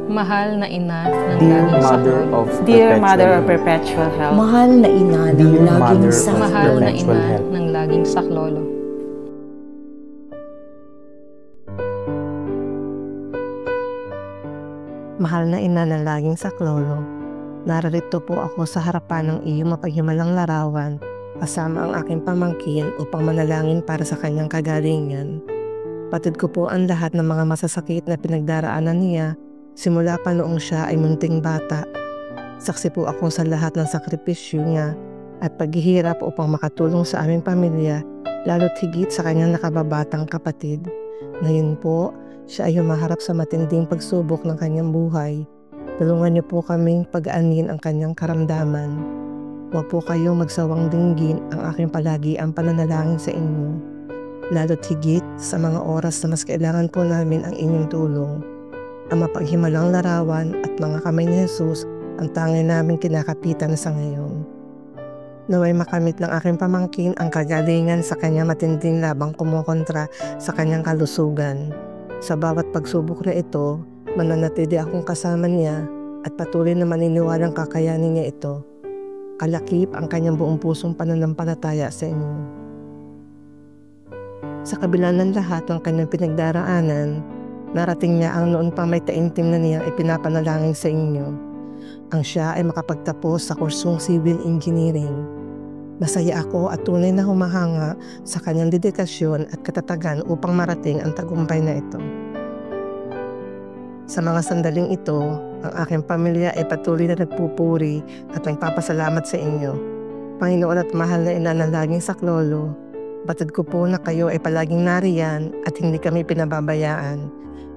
Mahal na ina ng Dear laging Mother saklolo. of Dear Perpetual Mother of Help. Perpetual Help. Mahal na ina ng Dear laging Mother of saklolo. Mahal na Perpetual ina Help. ng laging saklolo. Mahal na ina ng laging saklolo, nararito po ako sa harapan ng iyong mapaghimalang larawan kasama ang aking pamangkin upang manalangin para sa kanyang kagalingan. Patid ko po ang lahat ng mga masasakit na pinagdaraanan niya simula pa noong siya ay munting bata. Saksi po ako sa lahat ng sakripisyo niya at paghihirap upang makatulong sa aming pamilya, lalo't higit sa kanyang nakababatang kapatid. Ngayon po, siya ay humaharap sa matinding pagsubok ng kanyang buhay. Tulungan niyo po kaming pag-anin ang kanyang karamdaman. Huwag po kayong magsawang dinggin ang aking palagi ang pananalangin sa inyo. Lalo't higit sa mga oras na mas kailangan po namin ang inyong tulong. Ang mapaghimalang larawan at mga kamay ni Jesus ang tanging namin kinakapitan sa ngayon. Naway makamit ng aking pamangkin ang kagalingan sa kanyang matinding labang kumukontra sa kanyang kalusugan. Sa bawat pagsubok na ito, mananatili akong kasama niya at patuloy na maniniwalang kakayanin niya ito. Kalakip ang kanyang buong pusong pananampalataya sa inyo. Sa kabila ng lahat ng kanyang pinagdaraanan, narating niya ang noon pa may taimtim na niyang ipinapanalangin sa inyo. Ang siya ay makapagtapos sa kursong civil engineering. Masaya ako at tunay na humahanga sa kanyang dedikasyon at katatagan upang marating ang tagumpay na ito. Sa mga sandaling ito, ang aking pamilya ay patuloy na nagpupuri at nagpapasalamat sa inyo. Panginoon at mahal na ina ng laging saklolo, batid ko po na kayo ay palaging nariyan at hindi kami pinababayaan.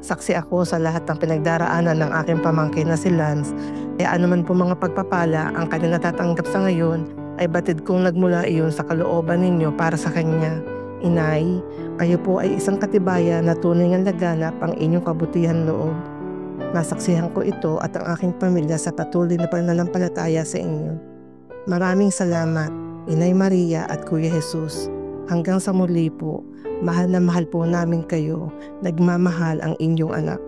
Saksi ako sa lahat ng pinagdaraanan ng aking pamangkin na si Lance, kaya anuman po mga pagpapala ang kanyang natatanggap sa ngayon, ay batid kong nagmula iyon sa kalooban ninyo para sa kanya. Inay, kayo po ay isang katibayan na tunay ngang laganap ang inyong kabutihan loob. Nasaksihan ko ito at ang aking pamilya sa patuloy na pananampalataya sa inyo. Maraming salamat, Inay Maria at Kuya Jesus. Hanggang sa muli po, mahal na mahal po namin kayo. Nagmamahal ang inyong anak.